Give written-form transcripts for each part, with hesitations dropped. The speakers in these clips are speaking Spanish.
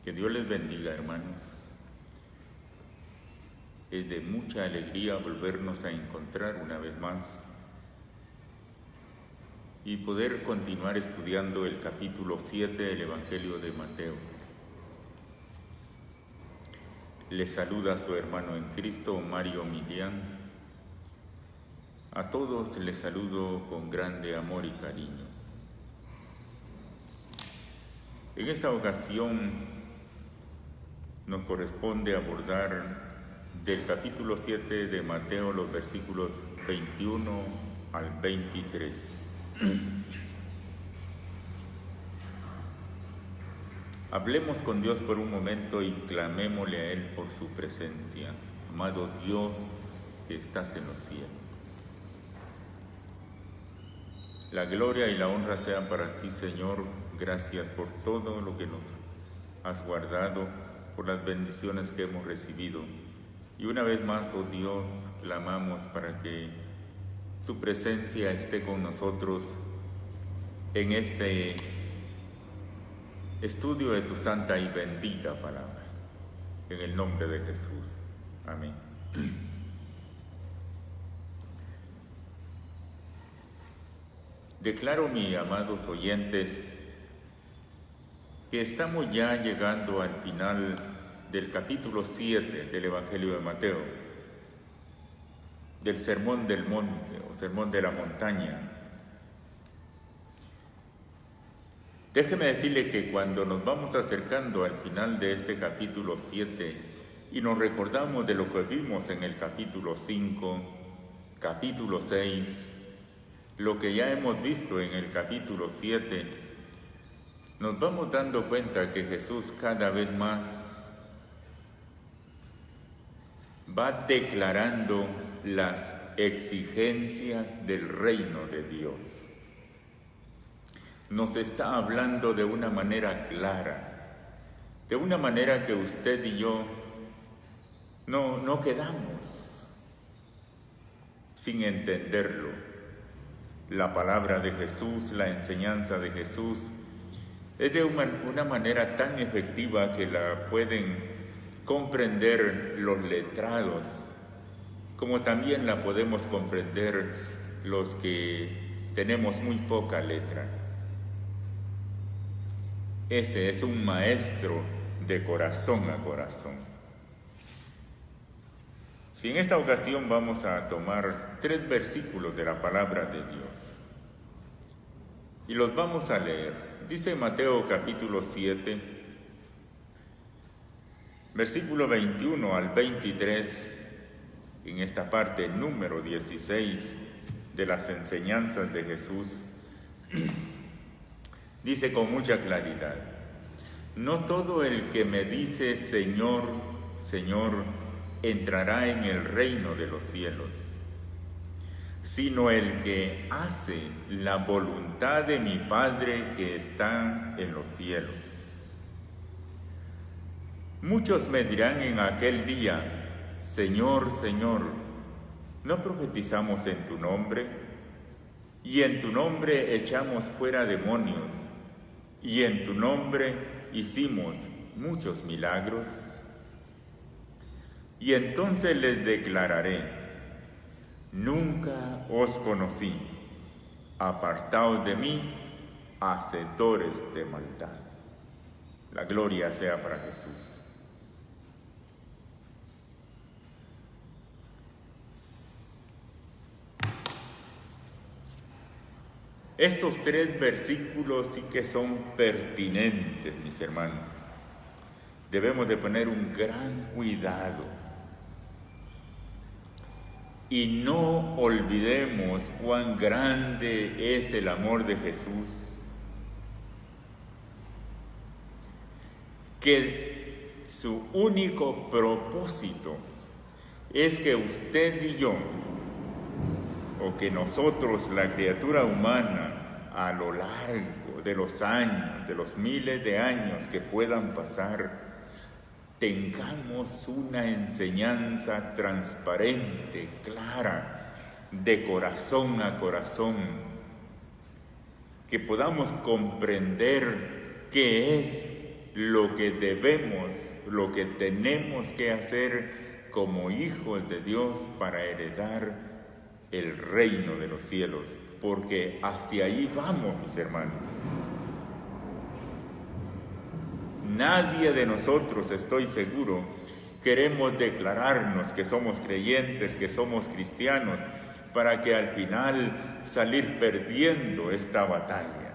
Que Dios les bendiga, hermanos. Es de mucha alegría volvernos a encontrar una vez más y poder continuar estudiando el capítulo 7 del Evangelio de Mateo. Les saluda su hermano en Cristo, Mario Milián. A todos les saludo con grande amor y cariño. En esta ocasión nos corresponde abordar del capítulo 7 de Mateo los versículos 21 al 23. Hablemos con Dios por un momento y clamémosle a Él por su presencia. Amado Dios que estás en los cielos, la gloria y la honra sean para ti, Señor. Gracias por todo lo que nos has guardado, por las bendiciones que hemos recibido. Y una vez más, oh Dios, clamamos para que tu presencia esté con nosotros en este estudio de tu santa y bendita palabra. En el nombre de Jesús. Amén. Declaro, mis amados oyentes, que estamos ya llegando al final del capítulo 7 del Evangelio de Mateo, del Sermón del Monte o Sermón de la Montaña. Déjeme decirle que cuando nos vamos acercando al final de este capítulo 7 y nos recordamos de lo que vimos en el capítulo 5, capítulo 6, lo que ya hemos visto en el capítulo 7, nos vamos dando cuenta que Jesús cada vez más va declarando las exigencias del reino de Dios. Nos está hablando de una manera clara, de una manera que usted y yo no quedamos sin entenderlo. La palabra de Jesús, la enseñanza de Jesús, es de una manera tan efectiva que la pueden comprender los letrados, como también la podemos comprender los que tenemos muy poca letra. Ese es un maestro de corazón a corazón. Si en esta ocasión vamos a tomar 3 versículos de la palabra de Dios y los vamos a leer. Dice Mateo capítulo 7, versículo 21 al 23, en esta parte número 16 de las enseñanzas de Jesús, dice con mucha claridad: no todo el que me dice Señor, Señor, entrará en el reino de los cielos, sino el que hace la voluntad de mi Padre que está en los cielos. Muchos me dirán en aquel día: Señor, Señor, ¿no profetizamos en tu nombre? Y en tu nombre echamos fuera demonios, y en tu nombre hicimos muchos milagros. Y entonces les declararé: nunca os conocí, apartaos de mí, hacedores de maldad. La gloria sea para Jesús. Estos 3 versículos sí que son pertinentes, mis hermanos. Debemos de poner un gran cuidado y no olvidemos cuán grande es el amor de Jesús, que su único propósito es que usted y yo, o que nosotros, la criatura humana, a lo largo de los años, de los miles de años que puedan pasar, tengamos una enseñanza transparente, clara, de corazón a corazón, que podamos comprender qué es lo que debemos, lo que tenemos que hacer como hijos de Dios para heredar el reino de los cielos, porque hacia ahí vamos, mis hermanos. Nadie de nosotros, estoy seguro, queremos declararnos que somos creyentes, que somos cristianos, para que al final salir perdiendo esta batalla.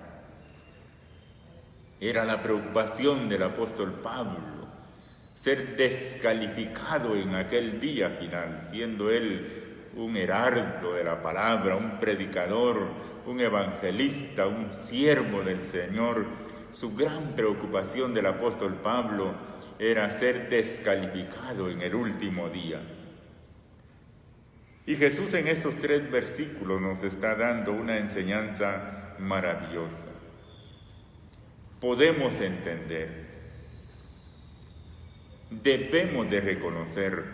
Era la preocupación del apóstol Pablo, ser descalificado en aquel día final, siendo él un heraldo de la palabra, un predicador, un evangelista, un siervo del Señor. Su gran preocupación del apóstol Pablo era ser descalificado en el último día. Y Jesús en estos 3 versículos nos está dando una enseñanza maravillosa. Podemos entender, debemos de reconocer,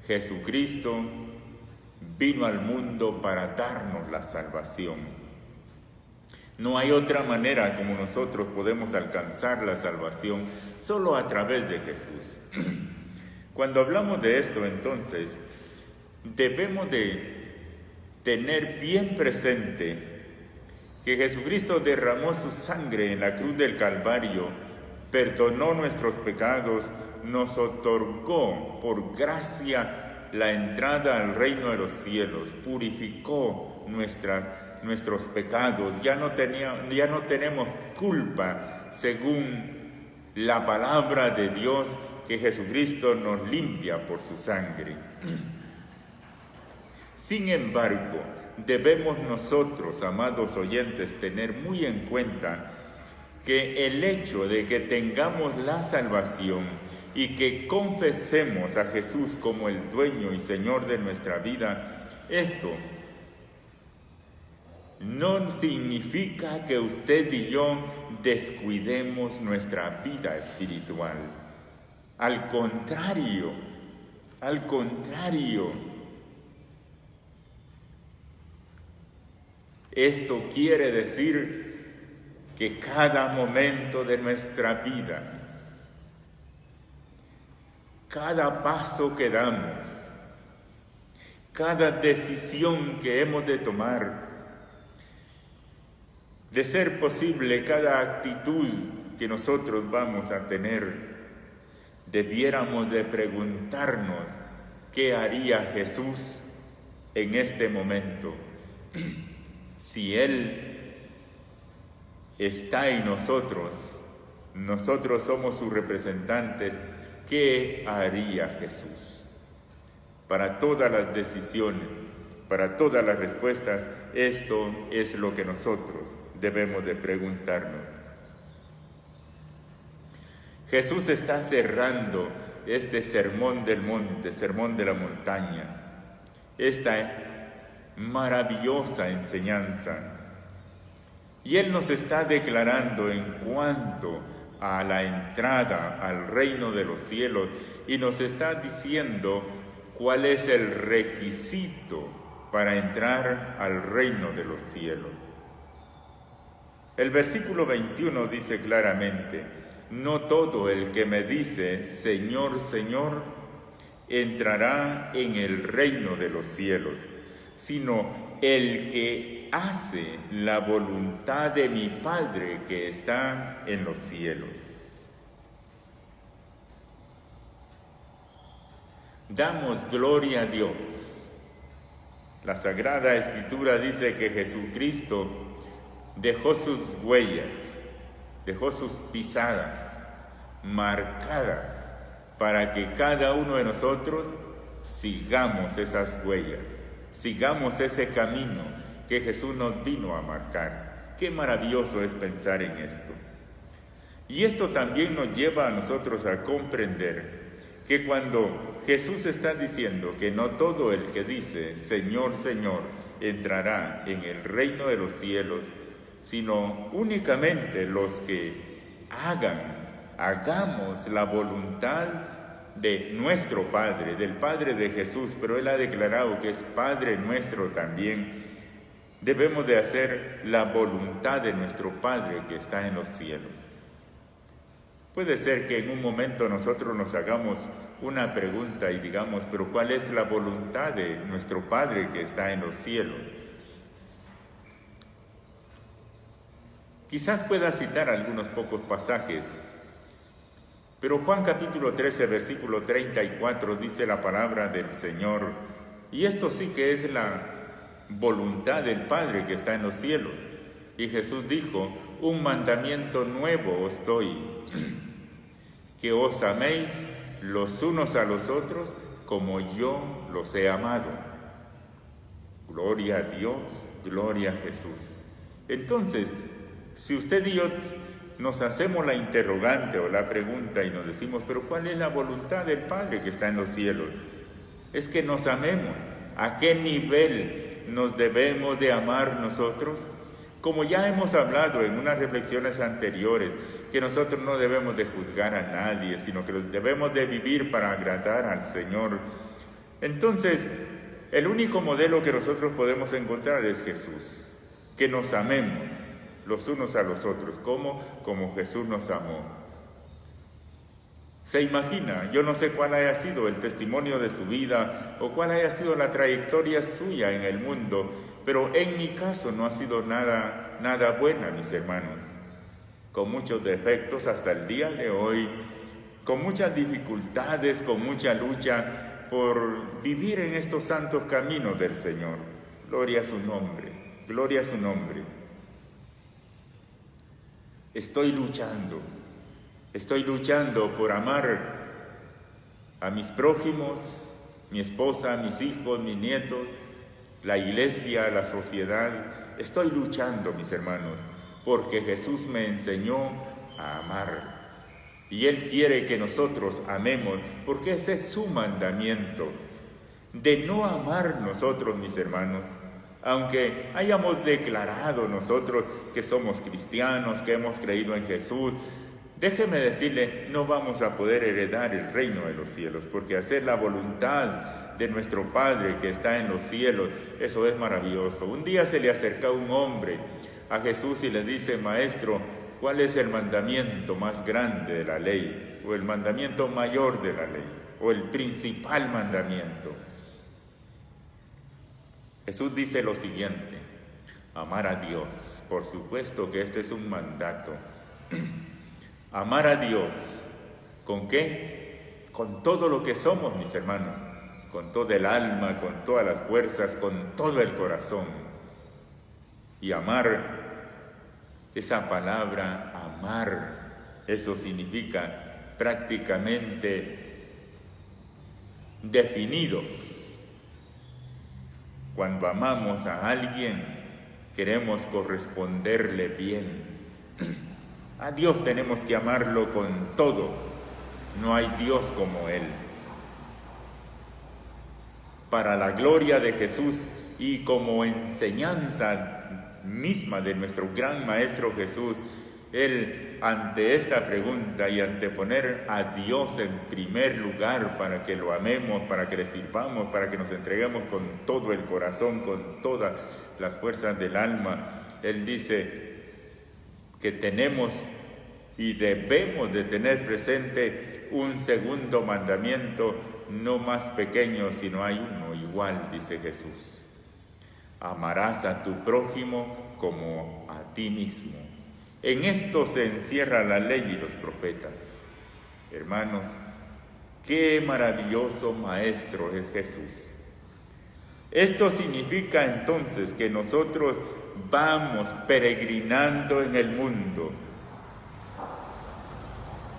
Jesucristo vino al mundo para darnos la salvación. No hay otra manera como nosotros podemos alcanzar la salvación, solo a través de Jesús. Cuando hablamos de esto, entonces, debemos de tener bien presente que Jesucristo derramó su sangre en la cruz del Calvario, perdonó nuestros pecados, nos otorgó por gracia la entrada al reino de los cielos, purificó nuestros pecados, ya no tenemos culpa, según la palabra de Dios, que Jesucristo nos limpia por su sangre. Sin embargo, debemos nosotros, amados oyentes, tener muy en cuenta que el hecho de que tengamos la salvación y que confesemos a Jesús como el dueño y Señor de nuestra vida, esto no significa que usted y yo descuidemos nuestra vida espiritual. Al contrario, esto quiere decir que cada momento de nuestra vida, cada paso que damos, cada decisión que hemos de tomar, de ser posible cada actitud que nosotros vamos a tener, debiéramos de preguntarnos qué haría Jesús en este momento. Si Él está en nosotros, nosotros somos sus representantes, ¿qué haría Jesús? Para todas las decisiones, para todas las respuestas, esto es lo que nosotros debemos de preguntarnos. Jesús está cerrando este sermón del monte, sermón de la montaña, esta maravillosa enseñanza. Y Él nos está declarando en cuanto a la entrada al reino de los cielos y nos está diciendo cuál es el requisito para entrar al reino de los cielos. El versículo 21 dice claramente: no todo el que me dice Señor, Señor, entrará en el reino de los cielos, sino el que hace la voluntad de mi Padre que está en los cielos. Damos gloria a Dios. La Sagrada Escritura dice que Jesucristo dejó sus huellas, dejó sus pisadas marcadas para que cada uno de nosotros sigamos esas huellas, sigamos ese camino que Jesús nos vino a marcar. Qué maravilloso es pensar en esto. Y esto también nos lleva a nosotros a comprender que cuando Jesús está diciendo que no todo el que dice Señor, Señor, entrará en el reino de los cielos, sino únicamente los que hagamos la voluntad de nuestro Padre, del Padre de Jesús, pero Él ha declarado que es Padre nuestro también. Debemos de hacer la voluntad de nuestro Padre que está en los cielos. Puede ser que en un momento nosotros nos hagamos una pregunta y digamos, pero ¿cuál es la voluntad de nuestro Padre que está en los cielos? Quizás pueda citar algunos pocos pasajes, pero Juan capítulo 13, versículo 34 dice la palabra del Señor, y esto sí que es la voluntad del Padre que está en los cielos. Y Jesús dijo, un mandamiento nuevo os doy, que os améis los unos a los otros como yo los he amado. Gloria a Dios, gloria a Jesús. Entonces, si usted y yo nos hacemos la interrogante o la pregunta y nos decimos, pero ¿cuál es la voluntad del Padre que está en los cielos? Es que nos amemos. ¿A qué nivel nos debemos de amar nosotros? Como ya hemos hablado en unas reflexiones anteriores, que nosotros no debemos de juzgar a nadie, sino que debemos de vivir para agradar al Señor. Entonces, el único modelo que nosotros podemos encontrar es Jesús, que nos amemos los unos a los otros, como Jesús nos amó. Se imagina, yo no sé cuál haya sido el testimonio de su vida o cuál haya sido la trayectoria suya en el mundo, pero en mi caso no ha sido nada buena, mis hermanos, con muchos defectos hasta el día de hoy, con muchas dificultades, con mucha lucha por vivir en estos santos caminos del Señor. Gloria a su nombre, gloria a su nombre. Estoy luchando por amar a mis prójimos, mi esposa, mis hijos, mis nietos, la iglesia, la sociedad. Estoy luchando, mis hermanos, porque Jesús me enseñó a amar. Y Él quiere que nosotros amemos, porque ese es su mandamiento. De no amar nosotros, mis hermanos, aunque hayamos declarado nosotros que somos cristianos, que hemos creído en Jesús, déjeme decirle, no vamos a poder heredar el reino de los cielos, porque hacer la voluntad de nuestro Padre que está en los cielos, eso es maravilloso. Un día se le acerca un hombre a Jesús y le dice, Maestro, ¿cuál es el mandamiento más grande de la ley? O el mandamiento mayor de la ley, o el principal mandamiento. Jesús dice lo siguiente, amar a Dios, por supuesto que este es un mandato. Amar a Dios, ¿con qué? Con todo lo que somos, mis hermanos, con todo el alma, con todas las fuerzas, con todo el corazón. Y amar, esa palabra amar, eso significa prácticamente definidos. Cuando amamos a alguien, queremos corresponderle bien. A Dios tenemos que amarlo con todo. No hay Dios como Él. Para la gloria de Jesús y como enseñanza misma de nuestro gran Maestro Jesús, Él, ante esta pregunta y ante poner a Dios en primer lugar para que lo amemos, para que le sirvamos, para que nos entreguemos con todo el corazón, con todas las fuerzas del alma, Él dice que tenemos y debemos de tener presente un segundo mandamiento, no más pequeño, sino hay uno igual, dice Jesús. Amarás a tu prójimo como a ti mismo. En esto se encierra la ley y los profetas. Hermanos, qué maravilloso Maestro es Jesús. Esto significa entonces que nosotros vamos peregrinando en el mundo.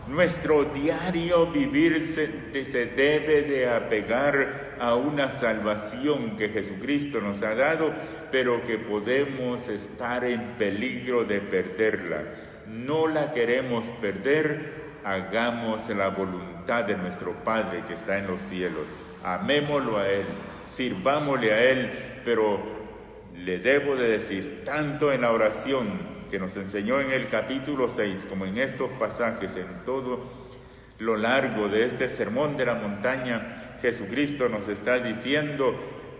Nuestro diario vivir se debe de apegar a una salvación que Jesucristo nos ha dado, pero que podemos estar en peligro de perderla. No la queremos perder, hagamos la voluntad de nuestro Padre que está en los cielos. Amémoslo a Él, sirvámosle a Él, pero le debo de decir, tanto en la oración que nos enseñó en el capítulo 6, como en estos pasajes, en todo lo largo de este sermón de la montaña, Jesucristo nos está diciendo,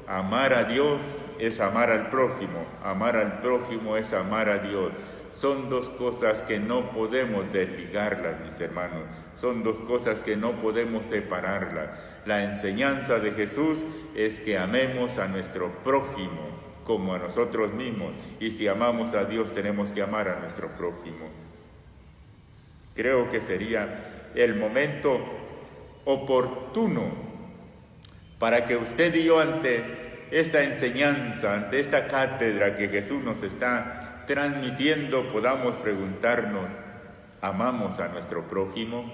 amar a Dios es amar al prójimo es amar a Dios. son dos cosas que no podemos desligarlas, mis hermanos. Son dos cosas que no podemos separarlas. La enseñanza de Jesús es que amemos a nuestro prójimo como a nosotros mismos. Y si amamos a Dios, tenemos que amar a nuestro prójimo. Creo que sería el momento oportuno para que usted y yo, ante esta enseñanza, ante esta cátedra que Jesús nos está transmitiendo, podamos preguntarnos: ¿amamos a nuestro prójimo?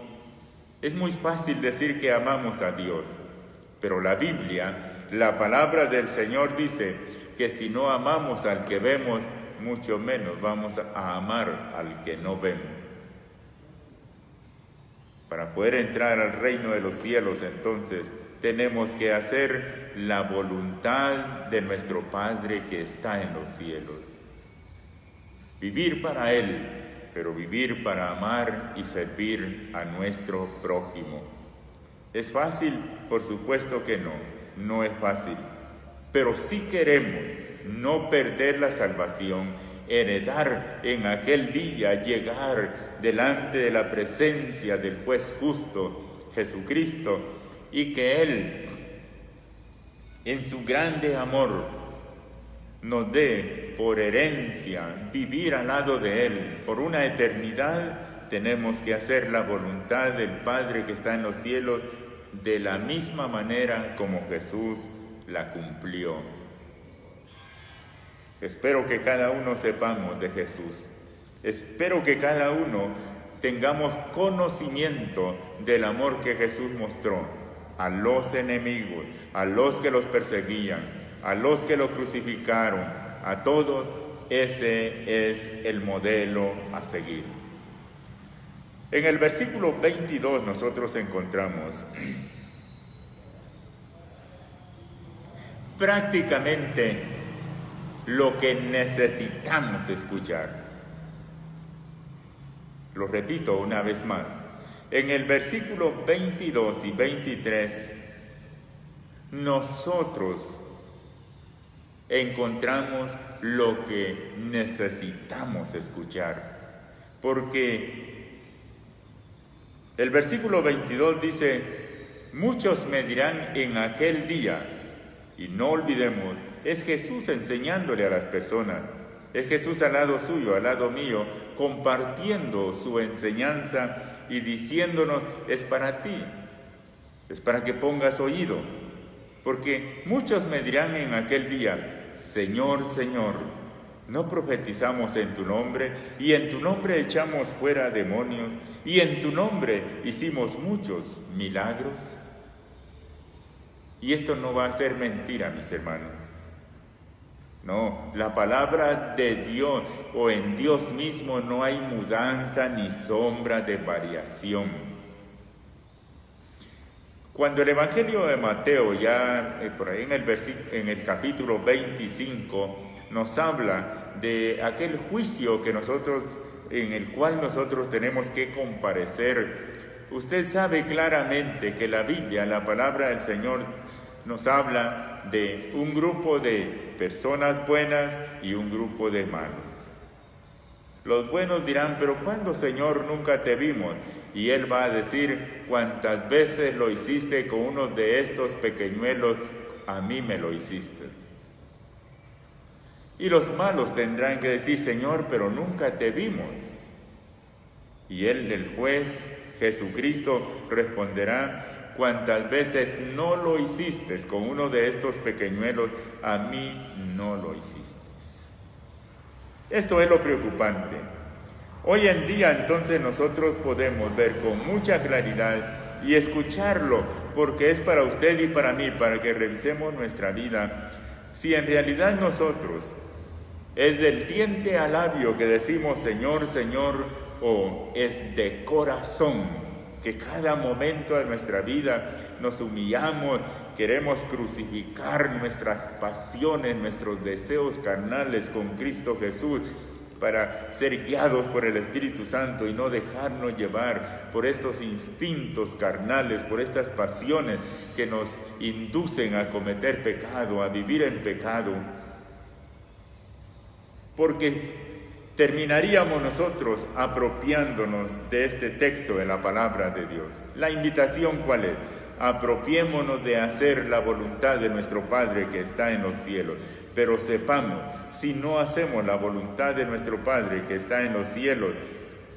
Es muy fácil decir que amamos a Dios, pero la Biblia, la palabra del Señor dice que si no amamos al que vemos, mucho menos vamos a amar al que no vemos. Para poder entrar al reino de los cielos, entonces, tenemos que hacer la voluntad de nuestro Padre que está en los cielos. Vivir para Él, pero vivir para amar y servir a nuestro prójimo. ¿Es fácil? Por supuesto que no, no es fácil. Pero si queremos no perder la salvación, heredar en aquel día, llegar delante de la presencia del juez justo, Jesucristo, y que Él, en su grande amor, nos dé por herencia vivir al lado de Él por una eternidad, tenemos que hacer la voluntad del Padre que está en los cielos de la misma manera como Jesús la cumplió. Espero que cada uno sepamos de Jesús. Espero que cada uno tengamos conocimiento del amor que Jesús mostró a los enemigos, a los que los perseguían, a los que lo crucificaron, a todos. Ese es el modelo a seguir. En el versículo 22 nosotros encontramos prácticamente lo que necesitamos escuchar. Lo repito una vez más. En el versículo 22 y 23, nosotros encontramos lo que necesitamos escuchar. Porque el versículo 22 dice: muchos me dirán en aquel día, y no olvidemos, es Jesús enseñándole a las personas, es Jesús al lado suyo, al lado mío, compartiendo su enseñanza y diciéndonos: es para ti, es para que pongas oído. Porque muchos me dirán en aquel día: Señor, Señor, ¿no profetizamos en tu nombre? Y en tu nombre echamos fuera demonios, y en tu nombre hicimos muchos milagros. Y esto no va a ser mentira, mis hermanos. No, la palabra de Dios o en Dios mismo no hay mudanza ni sombra de variación. Cuando el Evangelio de Mateo, ya por ahí en el capítulo 25, nos habla de aquel juicio en el cual nosotros tenemos que comparecer, usted sabe claramente que la Biblia, la palabra del Señor, nos habla de un grupo de personas buenas y un grupo de malos. Los buenos dirán: pero ¿cuándo, Señor, nunca te vimos? Y Él va a decir: cuantas veces lo hiciste con uno de estos pequeñuelos, a mí me lo hiciste. Y los malos tendrán que decir: Señor, pero nunca te vimos. Y Él, el juez, Jesucristo, responderá: cuantas veces no lo hiciste con uno de estos pequeñuelos, a mí no lo hiciste. Esto es lo preocupante. Hoy en día entonces nosotros podemos ver con mucha claridad y escucharlo, porque es para usted y para mí, para que revisemos nuestra vida, si en realidad nosotros es del diente al labio que decimos Señor, Señor, o es de corazón que cada momento de nuestra vida nos humillamos, queremos crucificar nuestras pasiones, nuestros deseos carnales con Cristo Jesús, para ser guiados por el Espíritu Santo y no dejarnos llevar por estos instintos carnales, por estas pasiones que nos inducen a cometer pecado, a vivir en pecado. Porque terminaríamos nosotros apropiándonos de este texto de la palabra de Dios. La invitación, ¿cuál es? Apropiémonos de hacer la voluntad de nuestro Padre que está en los cielos. Pero sepamos, si no hacemos la voluntad de nuestro Padre que está en los cielos,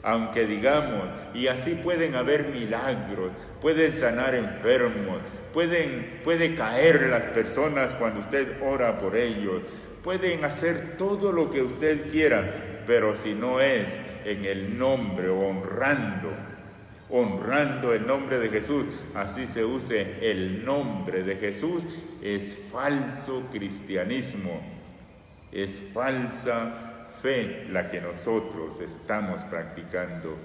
aunque digamos, y así pueden haber milagros, pueden sanar enfermos, puede caer las personas cuando usted ora por ellos, pueden hacer todo lo que usted quiera, pero si no es en el nombre, honrando el nombre de Jesús, así se use el nombre de Jesús, es falso cristianismo, es falsa fe la que nosotros estamos practicando.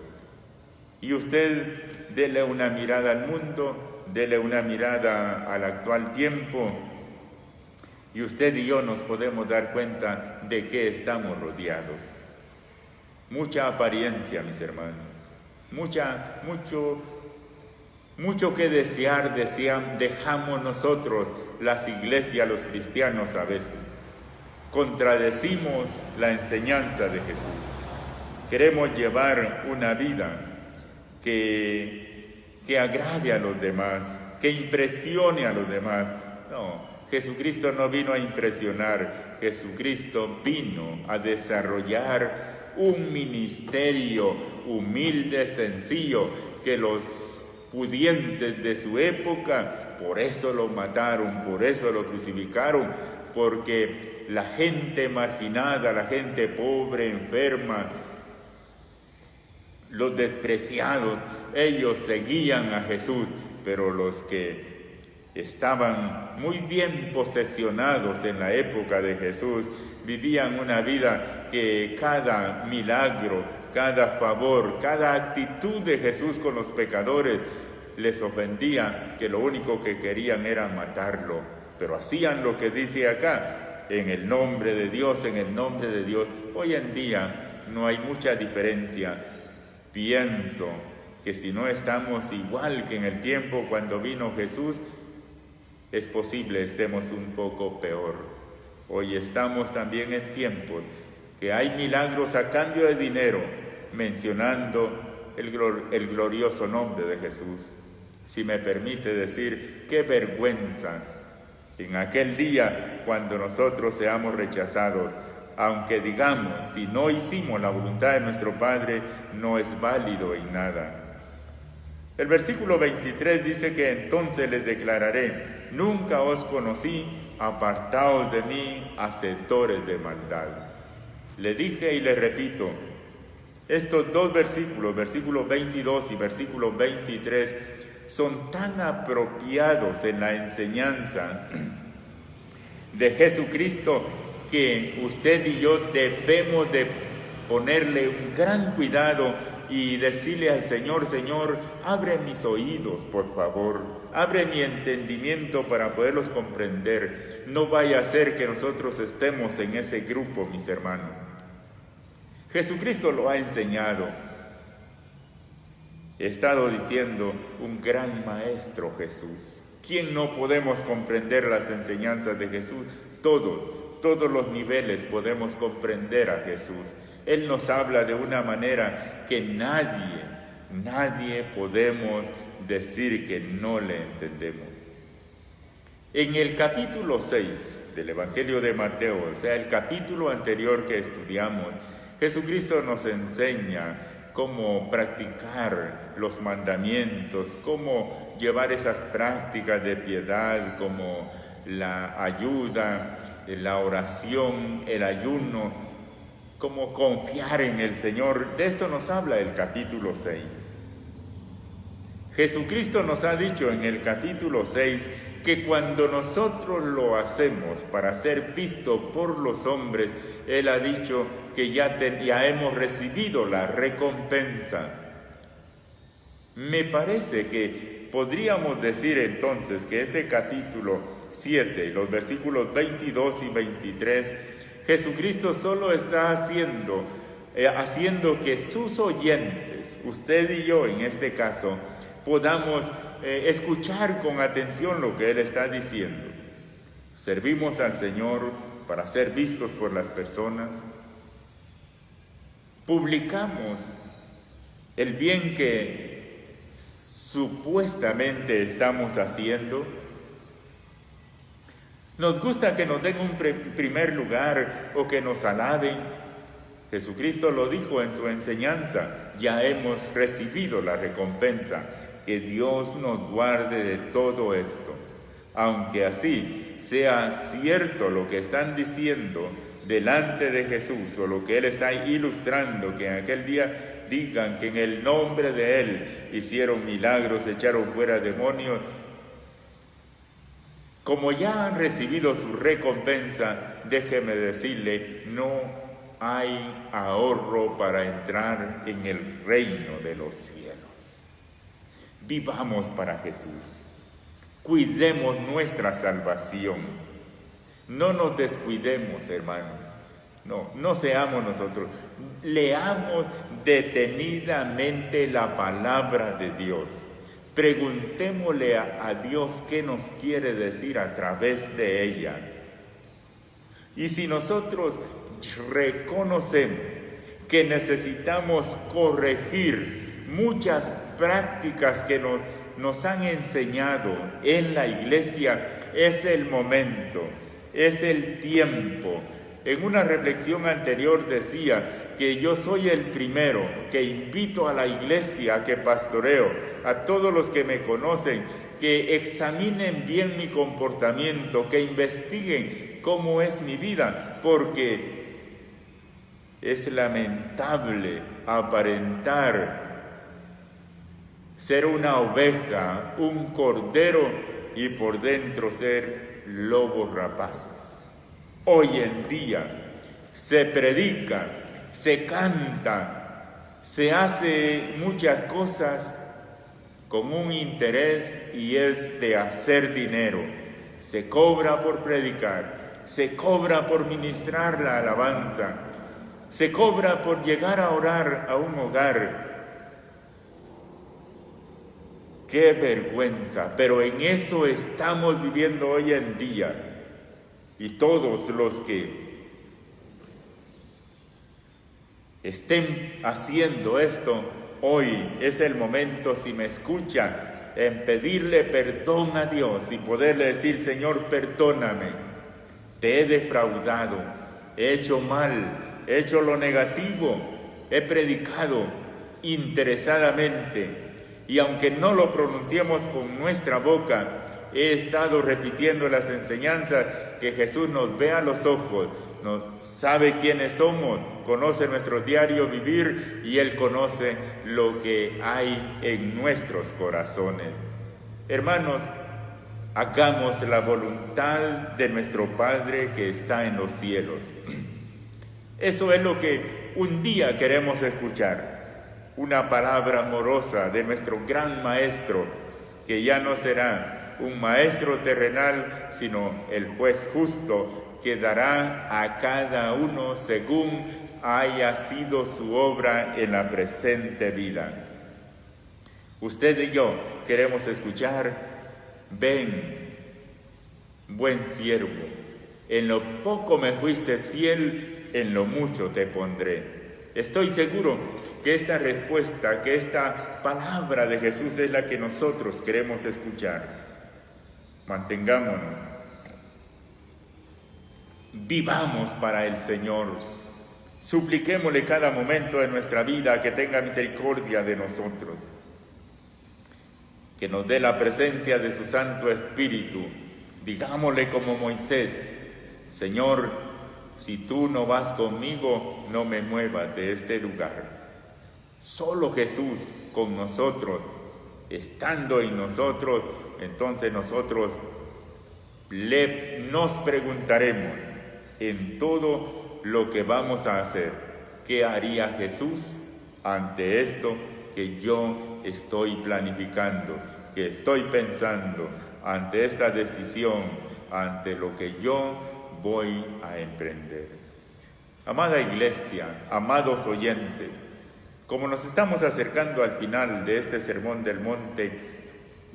Y usted dele una mirada al mundo, dele una mirada al actual tiempo, y usted y yo nos podemos dar cuenta de que estamos rodeados. Mucha apariencia, mis hermanos. Mucho que desear, dejamos nosotros, las iglesias, los cristianos a veces. Contradecimos la enseñanza de Jesús. Queremos llevar una vida que agrade a los demás, que impresione a los demás. No, Jesucristo no vino a impresionar, Jesucristo vino a desarrollar un ministerio humilde, sencillo, que los pudientes de su época, por eso lo mataron, por eso lo crucificaron, porque la gente marginada, la gente pobre, enferma, los despreciados, ellos seguían a Jesús, pero los que estaban muy bien posesionados en la época de Jesús, vivían una vida que cada milagro, cada favor, cada actitud de Jesús con los pecadores les ofendía, que lo único que querían era matarlo. Pero hacían lo que dice acá, en el nombre de Dios, en el nombre de Dios. Hoy en día no hay mucha diferencia. Pienso que si no estamos igual que en el tiempo cuando vino Jesús, es posible estemos un poco peor. Hoy estamos también en tiempos que hay milagros a cambio de dinero, mencionando el glorioso nombre de Jesús. Si me permite decir, qué vergüenza en aquel día cuando nosotros seamos rechazados, aunque digamos, si no hicimos la voluntad de nuestro Padre, no es válido en nada. El versículo 23 dice que entonces les declararé, nunca os conocí, apartaos de mí, hacedores de maldad. Le dije y le repito, estos dos versículos, versículo 22 y versículo 23, son tan apropiados en la enseñanza de Jesucristo que usted y yo debemos de ponerle un gran cuidado y decirle al Señor, Señor, abre mis oídos, por favor, abre mi entendimiento para poderlos comprender. No vaya a ser que nosotros estemos en ese grupo, mis hermanos. Jesucristo lo ha enseñado. He estado diciendo, un gran maestro Jesús. ¿Quién no podemos comprender las enseñanzas de Jesús? Todos los niveles podemos comprender a Jesús. Él nos habla de una manera que nadie podemos decir que no le entendemos. En el capítulo 6 del Evangelio de Mateo, o sea, el capítulo anterior que estudiamos, Jesucristo nos enseña cómo practicar los mandamientos, cómo llevar esas prácticas de piedad, como la ayuda, la oración, el ayuno, cómo confiar en el Señor. De esto nos habla el capítulo 6. Jesucristo nos ha dicho en el capítulo 6 que cuando nosotros lo hacemos para ser visto por los hombres, Él ha dicho que ya hemos recibido la recompensa. Me parece que podríamos decir entonces que este capítulo 7, los versículos 22 y 23, Jesucristo solo está haciendo que sus oyentes, usted y yo en este caso, podamos escuchar con atención lo que Él está diciendo. Servimos al Señor para ser vistos por las personas. publicamos el bien que supuestamente estamos haciendo. Nos gusta que nos den un primer lugar o que nos alaben. Jesucristo lo dijo en su enseñanza: ya hemos recibido la recompensa. Que Dios nos guarde de todo esto. Aunque así sea cierto lo que están diciendo delante de Jesús, o lo que Él está ilustrando, que en aquel día digan que en el nombre de Él hicieron milagros, echaron fuera demonios. Como ya han recibido su recompensa, déjeme decirle, no hay ahorro para entrar en el reino de los cielos. Vivamos para Jesús. Cuidemos nuestra salvación. No nos descuidemos, hermano. No seamos nosotros. Leamos detenidamente la palabra de Dios. Preguntémosle a Dios qué nos quiere decir a través de ella. Y si nosotros reconocemos que necesitamos corregir muchas prácticas que nos han enseñado en la iglesia, es el momento, es el tiempo. En una reflexión anterior decía que yo soy el primero que invito a la iglesia, que pastoreo, a todos los que me conocen, que examinen bien mi comportamiento, que investiguen cómo es mi vida, porque es lamentable aparentar ser una oveja, un cordero, y por dentro ser lobos rapaces. Hoy en día se predica, se canta, se hace muchas cosas con un interés, y es de hacer dinero. Se cobra por predicar, se cobra por ministrar la alabanza, se cobra por llegar a orar a un hogar. ¡Qué vergüenza! Pero en eso estamos viviendo hoy en día. Y todos los que estén haciendo esto, hoy es el momento, si me escucha, en pedirle perdón a Dios y poderle decir: Señor, perdóname, te he defraudado, he hecho mal, he hecho lo negativo, he predicado interesadamente, y aunque no lo pronunciemos con nuestra boca, he estado repitiendo las enseñanzas, que Jesús nos ve a los ojos, sabe quiénes somos, conoce nuestro diario vivir, y Él conoce lo que hay en nuestros corazones. Hermanos, hagamos la voluntad de nuestro Padre que está en los cielos. Eso es lo que un día queremos escuchar, una palabra amorosa de nuestro gran Maestro, que ya no será un maestro terrenal, sino el juez justo, que dará a cada uno según haya sido su obra en la presente vida. Usted y yo queremos escuchar: ven, buen siervo, en lo poco me fuiste fiel, en lo mucho te pondré. Estoy seguro que esta respuesta, que esta palabra de Jesús es la que nosotros queremos escuchar. Mantengámonos, vivamos para el Señor, supliquémosle cada momento de nuestra vida que tenga misericordia de nosotros, que nos dé la presencia de su Santo Espíritu. Digámosle como Moisés: Señor, si tú no vas conmigo, no me muevas de este lugar. Solo Jesús con nosotros, estando en nosotros, entonces nosotros nos preguntaremos en todo lo que vamos a hacer: ¿qué haría Jesús ante esto que yo estoy planificando, que estoy pensando, ante esta decisión, ante lo que yo voy a emprender? Amada iglesia, amados oyentes, como nos estamos acercando al final de este Sermón del Monte,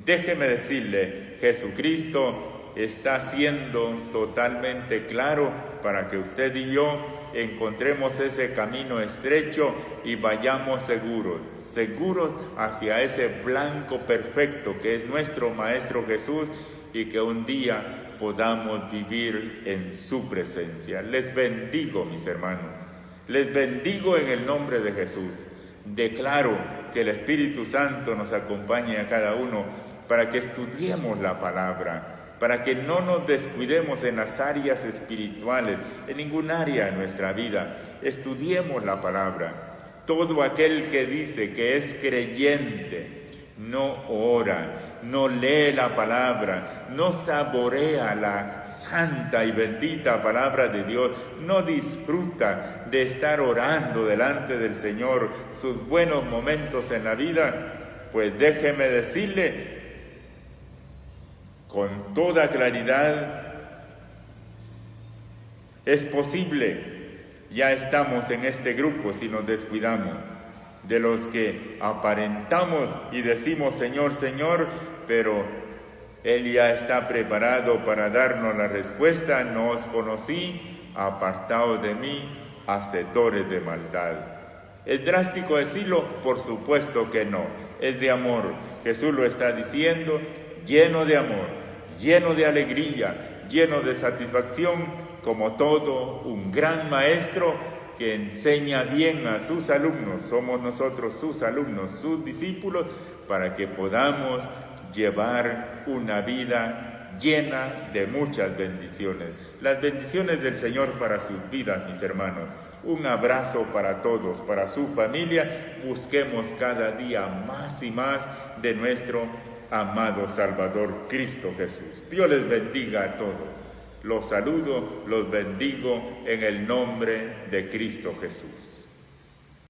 déjeme decirle, Jesucristo está siendo totalmente claro para que usted y yo encontremos ese camino estrecho y vayamos seguros hacia ese blanco perfecto que es nuestro Maestro Jesús, y que un día podamos vivir en su presencia. Les bendigo, mis hermanos. Les bendigo en el nombre de Jesús. Declaro que el Espíritu Santo nos acompañe a cada uno para que estudiemos la palabra, para que no nos descuidemos en las áreas espirituales, en ningún área de nuestra vida. Estudiemos la palabra. Todo aquel que dice que es creyente no ora, no lee la palabra, no saborea la santa y bendita palabra de Dios, no disfruta de estar orando delante del Señor sus buenos momentos en la vida, pues déjeme decirle con toda claridad, es posible, ya estamos en este grupo si nos descuidamos, de los que aparentamos y decimos Señor, Señor, pero Él ya está preparado para darnos la respuesta: no os conocí, apartaos de mí, hacedores de maldad. ¿Es drástico decirlo? Por supuesto que no, es de amor. Jesús lo está diciendo lleno de amor, lleno de alegría, lleno de satisfacción, como todo un gran maestro que enseña bien a sus alumnos. Somos nosotros sus alumnos, sus discípulos, para que podamos llevar una vida llena de muchas bendiciones. Las bendiciones del Señor para sus vidas, mis hermanos. Un abrazo para todos, para su familia. Busquemos cada día más y más de nuestro amado Salvador Cristo Jesús. Dios les bendiga a todos. Los saludo, los bendigo en el nombre de Cristo Jesús.